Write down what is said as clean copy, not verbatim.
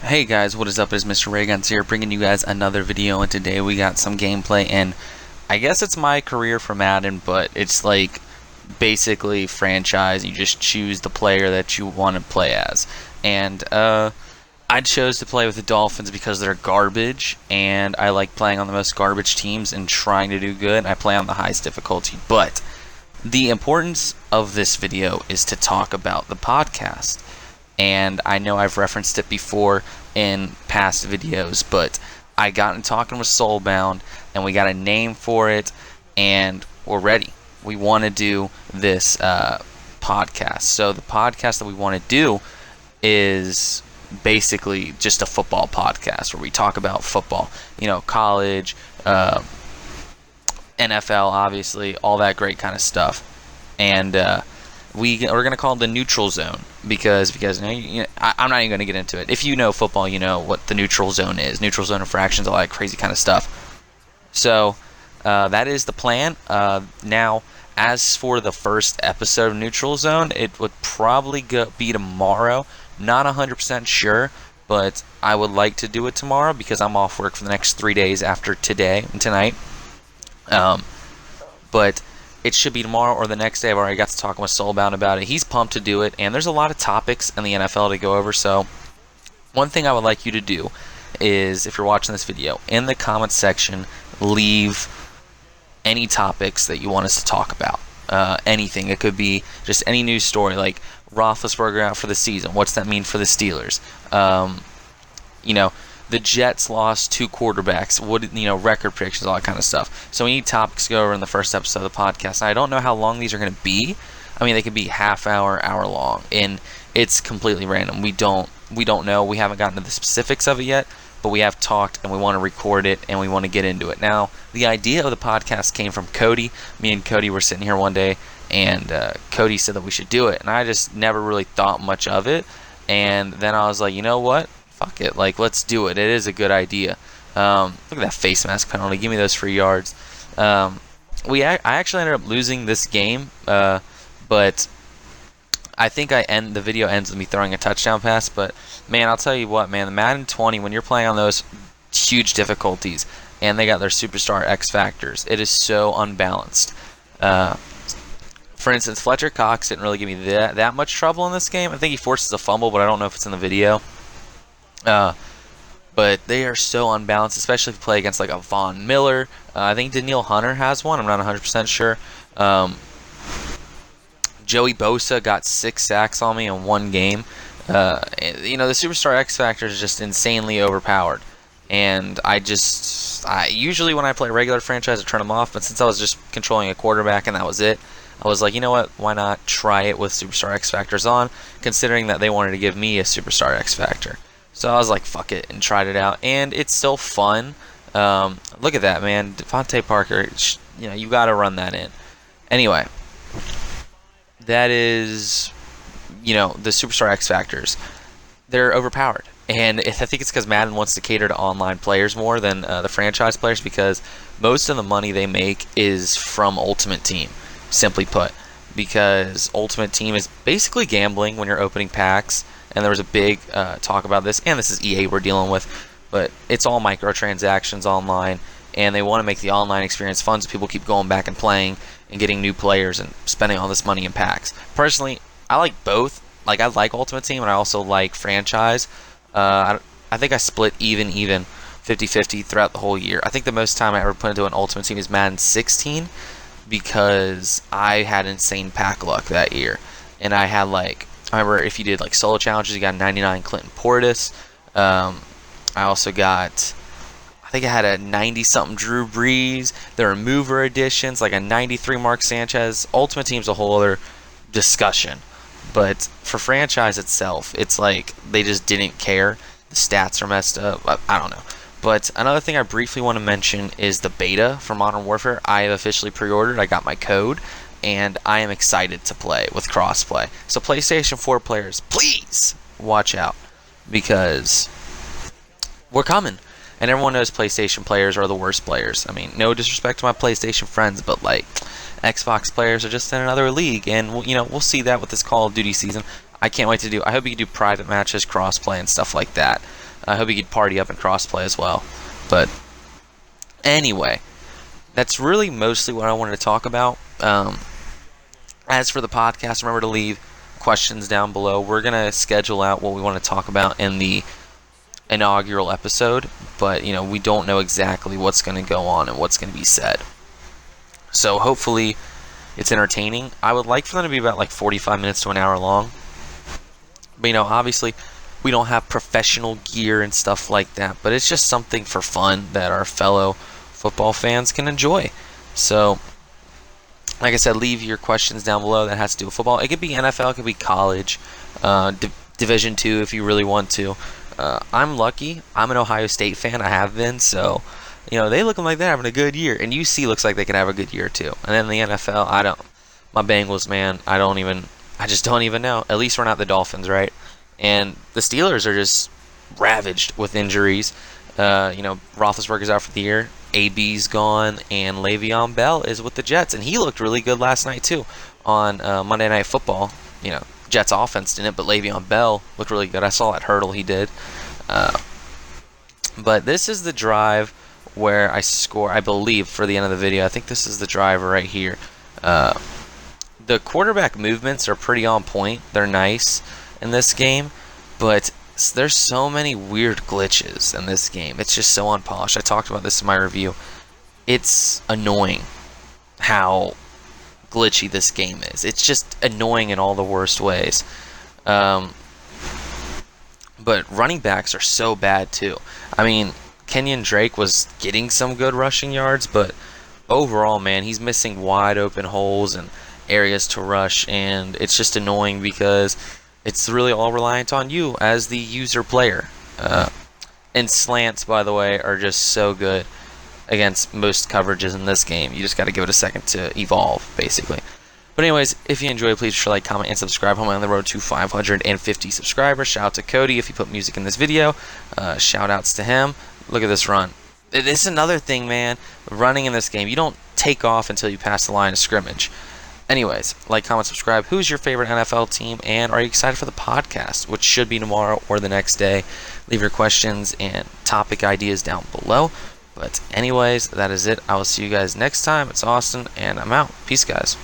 Hey guys, what is up? It's Mr. Rayguns here, bringing you guys another video, and today we got some gameplay, and I guess it's my career for Madden, but it's like basically franchise. You just choose the player that you want to play as, and I chose to play with the Dolphins because they're garbage, and I like playing on the most garbage teams and trying to do good. I play on the highest difficulty, but the importance of this video is to talk about the podcast. And I know I've referenced it before in past videos, but I got in talking with Soulbound, and we got a name for it, and we're ready. We want to do this podcast. So the podcast that we want to do is basically just a football podcast where we talk about football, college, NFL, obviously, all that great kind of stuff. And we're going to call it the neutral zone because I'm not even going to get into it. If you know football, you know what the neutral zone is. Neutral zone infractions, all that crazy kind of stuff. So that is the plan. Now, as for the first episode of Neutral Zone, it would probably be tomorrow. Not 100% sure, but I would like to do it tomorrow because I'm off work for the next 3 days after today and tonight. But it should be tomorrow or the next day. I've already got to talking with Soulbound about it. He's pumped to do it, and there's a lot of topics in the NFL to go over. So one thing I would like you to do is, if you're watching this video, in the comments section, leave any topics that you want us to talk about. Anything. It could be just any news story, like Roethlisberger out for the season. What's that mean for the Steelers? The Jets lost 2 quarterbacks. Record predictions, all that kind of stuff. So we need topics to go over in the first episode of the podcast. And I don't know how long these are going to be. I mean, they could be half hour, hour long, and it's completely random. We don't know. We haven't gotten to the specifics of it yet, but we have talked, and we want to record it, and we want to get into it. Now, the idea of the podcast came from Cody. Me and Cody were sitting here one day, and Cody said that we should do it, and I just never really thought much of it. And then I was like, you know what? Fuck it, let's do it. It is a good idea. Look at that face mask penalty. Give me those free yards. I actually ended up losing this game, but I think the video ends with me throwing a touchdown pass. But man, I'll tell you what, man, the Madden 20, when you're playing on those huge difficulties, and they got their superstar X factors, it is so unbalanced. For instance, Fletcher Cox didn't really give me that much trouble in this game. I think he forces a fumble, but I don't know if it's in the video. But they are so unbalanced, especially if you play against like a Von Miller. I think Danielle Hunter has one. I'm not 100% sure. Joey Bosa got 6 sacks on me in one game. The Superstar X Factor is just insanely overpowered. And I usually when I play regular franchise, I turn them off. But since I was just controlling a quarterback and that was it, I was like, you know what? Why not try it with Superstar X Factors on, considering that they wanted to give me a Superstar X Factor. So I was like, fuck it, and tried it out, and it's still fun. Look at that, man. Devontae Parker, you got to run that in. Anyway, that is, the Superstar X Factors. They're overpowered, and I think it's because Madden wants to cater to online players more than the franchise players, because most of the money they make is from Ultimate Team, simply put, because Ultimate Team is basically gambling when you're opening packs. And there was a big talk about this, and this is EA we're dealing with, but it's all microtransactions online, and they want to make the online experience fun so people keep going back and playing and getting new players and spending all this money in packs. Personally, I like both. I like Ultimate Team, and I also like franchise. I think I split even 50-50 throughout the whole year. I think the most time I ever put into an Ultimate Team is Madden 16 because I had insane pack luck that year, and I had I remember if you did solo challenges, you got 99 Clinton Portis. I also got, I think I had a 90-something Drew Brees. There were mover editions, like a 93 Mark Sanchez. Ultimate Team's a whole other discussion. But for franchise itself, it's like they just didn't care. The stats are messed up. I don't know. But another thing I briefly want to mention is the beta for Modern Warfare. I have officially pre-ordered. I got my code. And I am excited to play with crossplay. So PlayStation 4 players, please watch out, because we're coming. And everyone knows PlayStation players are the worst players. I mean, no disrespect to my PlayStation friends, but Xbox players are just in another league. And we'll see that with this Call of Duty season. I can't wait to do. I hope you can do private matches, crossplay, and stuff like that. I hope he could party up and crossplay as well. But anyway, that's really mostly what I wanted to talk about. As for the podcast, remember to leave questions down below. We're going to schedule out what we want to talk about in the inaugural episode, but we don't know exactly what's going to go on and what's going to be said. So hopefully it's entertaining. I would like for them to be about like 45 minutes to an hour long. But obviously we don't have professional gear and stuff like that, but it's just something for fun that our fellow football fans can enjoy. So like I said, leave your questions down below that has to do with football. It could be NFL, it could be college, Division II if you really want to. I'm lucky. I'm an Ohio State fan. I have been. So, they looking like they're having a good year. And UC looks like they could have a good year too. And then the NFL, my Bengals, man, I just don't even know. At least we're not the Dolphins, right? And the Steelers are just ravaged with injuries. Roethlisberger's out for the year. AB's gone, and Le'Veon Bell is with the Jets, and he looked really good last night too on Monday Night Football. Jets offense didn't, but Le'Veon Bell looked really good. I saw that hurdle he did. But this is the drive where I score, I believe, for the end of the video. I think this is the drive right here. The quarterback movements are pretty on point. They're nice in this game, but there's so many weird glitches in this game. It's just so unpolished. I talked about this in my review. It's annoying how glitchy this game is. It's just annoying in all the worst ways. But running backs are so bad too. I mean, Kenyon Drake was getting some good rushing yards, but overall, man, he's missing wide open holes and areas to rush, and it's just annoying because it's really all reliant on you as the user player. And slants, by the way, are just so good against most coverages in this game. You just got to give it a second to evolve, basically. But anyways, if you enjoyed, please like, comment, and subscribe. I'm on the road to 550 subscribers. Shout out to Cody if he put music in this video. Shout outs to him. Look at this run. This is another thing, man. Running in this game, you don't take off until you pass the line of scrimmage. Anyways, like, comment, subscribe. Who's your favorite NFL team? And are you excited for the podcast, which should be tomorrow or the next day? Leave your questions and topic ideas down below. But anyways, that is it. I will see you guys next time. It's Austin, and I'm out. Peace, guys.